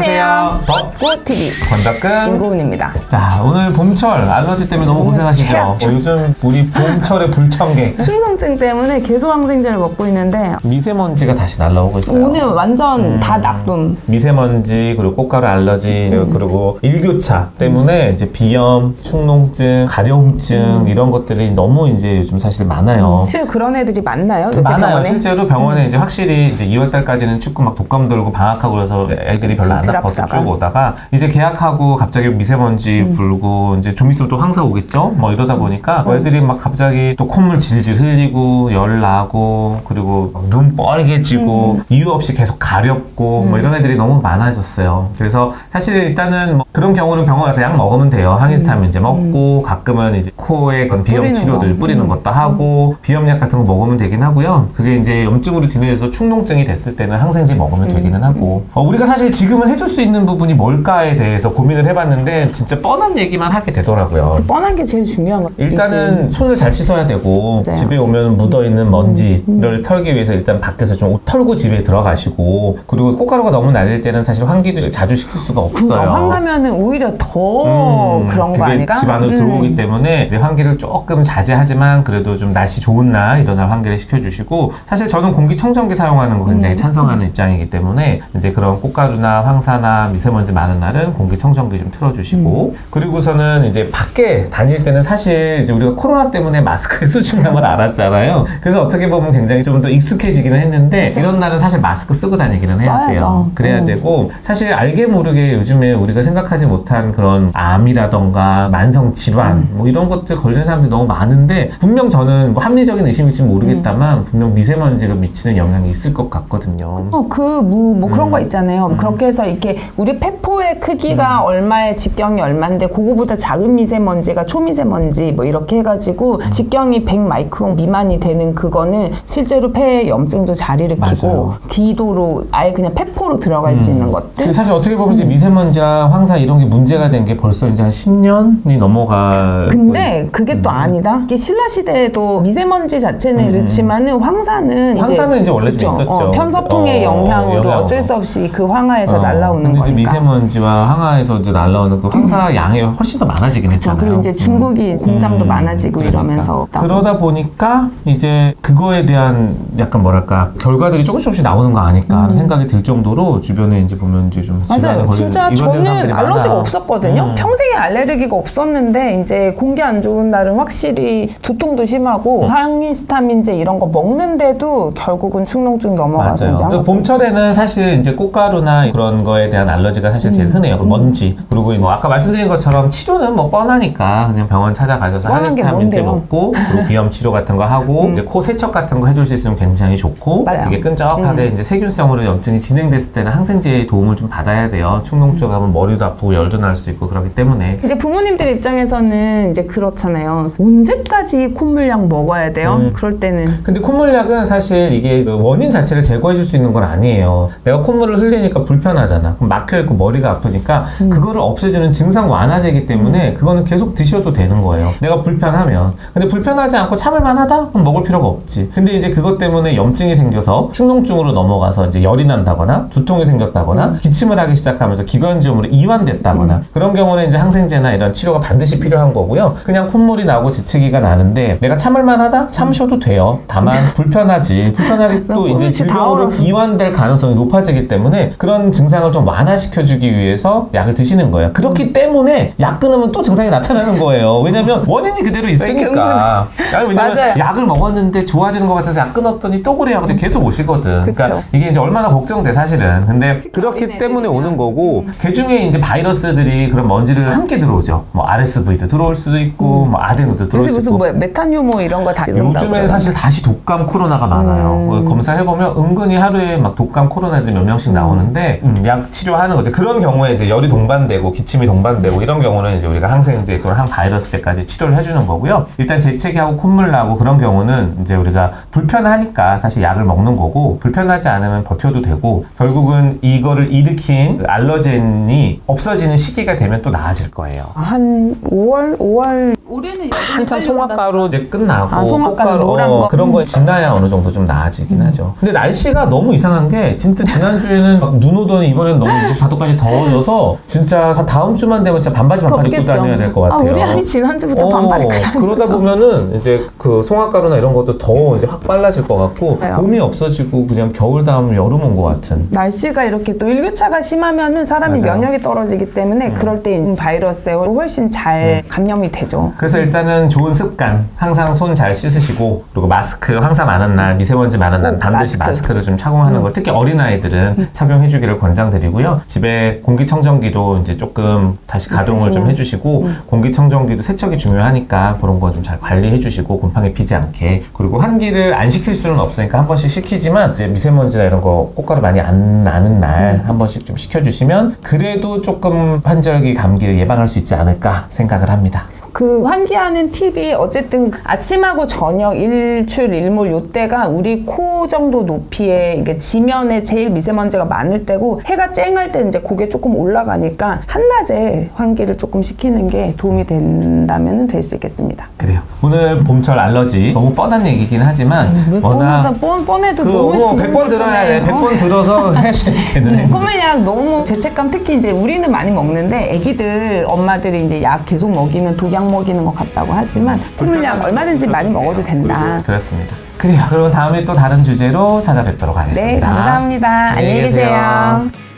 안녕하세요. 덕구TV 권덕근 김고은입니다. 자, 오늘 봄철 알러지 때문에 너무 고생하시죠? 요즘 우리 봄철의 불청객 충농증 때문에 계속 항생제를 먹고 있는데 미세먼지가 다시 날라오고 있어요. 오늘 완전 다 나쁨. 미세먼지 그리고 꽃가루 알러지 그리고 일교차 때문에 이제 비염, 충농증, 가려움증 이런 것들이 너무 이제 요즘 사실 많아요. 실제 그런 애들이 많나요? 요새 많아요. 병원에? 실제로 병원에 이제 확실히 이제 2월달까지는 춥고 막 독감 돌고 방학하고 그래서 애들이 별로 안 아파서 쭉 오다가 이제 개학하고 갑자기 미세먼지 불고 이제 좀 있으면 또 황사 오겠죠? 뭐 이러다 보니까 애들이 막 갑자기 또 콧물 질질 흘리고 열 나고 그리고 눈 뻘개지고 이유 없이 계속 가렵고 뭐 이런 애들이 너무 많아졌어요. 그래서 사실 일단은 뭐 그런 경우는 병원 가서 약 먹으면 돼요. 항히스타민제 먹고 가끔은 이제 코에 건 비염 뿌리는 치료들 거. 뿌리는 것도 하고 비염약 같은 거 먹으면 되긴 하고요. 그게 이제 염증으로 진행해서 충농증이 됐을 때는 항생제 먹으면 되기는 하고 우리가 사실 지금은 해줄 수 있는 부분이 뭘까에 대해서 고민을 해봤는데 진짜 뻔한 얘기만 하게 되더라고요. 뻔한 게 제일 중요한 거. 일단은 손을 잘 씻어야 되고 맞아요. 집에 오면 묻어있는 먼지를 털기 위해서 일단 밖에서 좀 옷 털고 집에 들어가시고 그리고 꽃가루가 너무 날릴 때는 사실 환기도 자주 시킬 수가 없어요. 그러니까 환가면은 오히려 더 그런 거 그게 아닌가? 집 안으로 들어오기 때문에 이제 환기를 조금 자제하지만 그래도 좀 날씨 좋은 날 이런 날 환기를 시켜주시고 사실 저는 공기청정기 사용하는 거 굉장히 찬성하는 입장이기 때문에 이제 그런 꽃가루나 황사나 미세먼지 많은 날은 공기청정기 좀 틀어주시고 그리고서는 이제 밖에 다닐 때는 사실 이제 우리가 코로나 때문에 마스크의 소중함을 알았잖아요. 그래서 어떻게 보면 굉장히 좀 더 익숙해지기는 했는데 이런 날은 사실 마스크 쓰고 다니기는 해야 돼요. 써야죠. 그래야 되고 사실 알게 모르게 요즘에 우리가 생각하지 못한 그런 암이라던가 만성 질환 뭐 이런 것들 걸리는 사람들이 너무 많은데 분명 저는 뭐 합리적인 의심일지 모르겠다만 분명 미세먼지가 미치는 영향이 있을 것 같거든요. 뭐 그런 거 있잖아요. 그렇게 해서 이렇게 우리 폐포의 크기가 얼마에 직경이 얼마인데 그거보다 작은 미세먼지가 초미세먼지 뭐 이렇게 해가지고 직경이 100 마이크론 미만이 되는 그거는 실제로 폐에 염증도 잘 일으키고 맞아요. 기도로 아예 그냥 폐포로 들어갈 수 있는 것들. 사실 어떻게 보면 이제 미세먼지랑 황사 이런 게 문제가 된 게 벌써 이제 한 10년이 넘어가. 근데 그게 또 아니다. 이게 신라 시대에도 미세먼지 자체는 그렇지만은 황사는 이제 원래 좀 있었죠. 편서풍의 영향으로 어쩔 수 없이 그 황하에서 날라오는 근데 거니까. 이제 미세먼지와 황하에서 이제 날라오는 그 황사 양이 훨씬 더 많아지긴 했잖아요. 그리고 이제 중국이 공장도 많아지고 그러니까. 이러면서 그러다 보니까 이제 그거에 대한 약간 뭐랄까 결과들이 조금씩 나오는 거 아닐까 하는 생각이 들 정도로 주변에 이제 보면 이제 좀 질환에 맞아요. 걸리는 진짜 이런 저는 사람들이 알러지가 많아요. 없었거든요. 평생에 알레르기가 없었는데 이제 공기 안 좋은 날은 확실히 두통도 심하고 항히스타민제 이런 거 먹는데도 결국은 충농증 넘어가서 맞아요. 이제 근데 봄철에는 사실 이제 꽃가루나 그런 거에 대한 알러지가 사실 제일 흔해요. 그 먼지. 그리고 뭐 아까 말씀드린 것처럼 치료는 뭐 뻔하니까 그냥 병원 찾아가셔서 뻔한 게 항히스타민제 뭔데요? 먹고 그리고 비염 치료 같은 거 하고 이제 코 세척 같은 거 해줄 수 있으면 굉장히 좋고 맞아요. 이게 끈적하게 이제 세균성으로 염증이 진행됐을 때는 항생제의 도움을 좀 받아야 돼요. 충농증 하면 머리도 아프고 열도 날 수 있고 그렇기 때문에 이제 부모님들 입장에서는 이제 그렇잖아요. 언제까지 콧물약 먹어야 돼요? 그럴 때는 근데 콧물약은 사실 이게 그 원인 자체를 제거해 줄 수 있는 건 아니에요. 내가 콧물을 흘리니까 불편하잖아. 그럼 막혀있고 머리가 아프니까 그거를 없애주는 증상 완화제이기 때문에 그거는 계속 드셔도 되는 거예요. 내가 불편하면. 근데 불편하지 않고 참을만 하다? 그럼 먹을 필요가 없지. 근데 이제 그것 때문에 염증이 생겨서 충농증으로 넘어가서 이제 열이 난다거나 두통이 생겼다거나 기침을 하기 시작하면서 기관지염으로 이완됐다거나 그런 경우는 이제 항생제나 이런 치료가 반드시 필요한 거고요. 그냥 콧물이 나고 지치기가 나는데 내가 참을만 하다? 참으셔도 돼요. 다만 불편하지. 불편하게 또 이제 질병으로 이완될 가능성이 높아지기 때문에 그런 증상을 좀 완화시켜주기 위해서 약을 드시는 거예요. 그렇기 때문에 약 끊으면 또 증상이 나타나는 거예요. 왜냐면 원인이 그대로 있으니까. 아니, 왜냐면 맞아요. 약을 먹었는데 좋아지는 것 같아서 약 끊었더니 또 그래요. 그래서 계속 오시거든. 그러니까 이게 이제 얼마나 걱정돼 사실은. 근데 그렇기 때문에 오는 거고 그 중에 이제 바이러스들이 그런 먼지를 함께 들어오죠. 뭐 RSV도 들어올 수도 있고 뭐 아데노도 들어올 요새 수 무슨 있고. 뭐 메탄유모 이런 거 다 요즘엔 사실 다시 독감 코로나가 많아요. 검사해보면 은근히 하루에 막 독감 코로나들이 몇 명씩 나오는데 약 치료하는 거죠. 그런 경우에 이제 열이 동반되고 기침이 동반되고 이런 경우는 이제 우리가 항생제 또는 항바이러스제까지 치료를 해주는 거고요. 일단 재채기하고 콧물 나고 그런 경우는 이제 우리가 불편하니까 사실 약을 먹는 거고 불편하지 않으면 버텨도 되고 결국은 이거를 일으킨 알러젠이 없어지는 시기가 되면 또 나아질 거예요. 한 5월 올해는 한참 송화가루 이제 끝나고 아, 송화가루 꽃가루, 노란 거. 그런 거 지나야 어느 정도 좀 나아지긴 하죠. 근데 날씨가 너무 이상한 게 진짜 지난주에는 막 눈 오더니 이번에는 너무 24도까지 더워져서 진짜 다음 주만 되면 진짜 반바지 반팔 입고 덥겠죠. 다녀야 될 것 같아요. 우리 아이 지난주부터 반팔 입고 다니면서. 그러다 보면은 이제 그 송화가루나 이런 것도 더 이제 확 빨라질 것 같고 그래요. 봄이 없어지고 그냥 겨울 다음 여름 온 것 같은. 날씨가 이렇게 또 일교차가 심하면은 사람이 맞아요. 면역이 떨어지기 때문에 그럴 때 이 바이러스에 훨씬 잘 감염이 되죠. 그래서 일단은 좋은 습관, 항상 손 잘 씻으시고, 그리고 마스크 항상 많은 날, 미세먼지 많은 날 반드시 마스크를 좀 착용하는 걸, 특히 어린아이들은 착용해주기를 권장드리고요. 집에 공기청정기도 이제 조금 다시 가동을 좀 해주시고, 공기청정기도 세척이 중요하니까 그런 거 좀 잘 관리해주시고, 곰팡이 피지 않게. 그리고 환기를 안 시킬 수는 없으니까 한 번씩 시키지만, 이제 미세먼지나 이런 거 꽃가루 많이 안 나는 날 한 번씩 좀 시켜주시면, 그래도 조금 환절기 감기를 예방할 수 있지 않을까 생각을 합니다. 그 환기하는 팁이 어쨌든 아침하고 저녁 일출 일몰 요때가 우리 코 정도 높이에 이게 지면에 제일 미세먼지가 많을 때고 해가 쨍할 때 이제 그게 조금 올라가니까 한낮에 환기를 조금 시키는 게 도움이 된다면 될 수 있겠습니다. 그래요. 오늘 봄철 알러지 너무 뻔한 얘기긴 하지만 워낙 뻔해도 그 너무 100번 들어야 돼. 100번 들어서 하셔야 되는. 콧물약 너무 죄책감 특히 이제 우리는 많이 먹는데 애기들 엄마들이 이제 약 계속 먹이면 독약 먹이는 것 같다고 하지만 콧물약 얼마든지 많이 먹어도 된다. 그렇습니다. 그래요. 그럼 다음에 또 다른 주제로 찾아뵙도록 하겠습니다. 네, 감사합니다. 안녕히 계세요.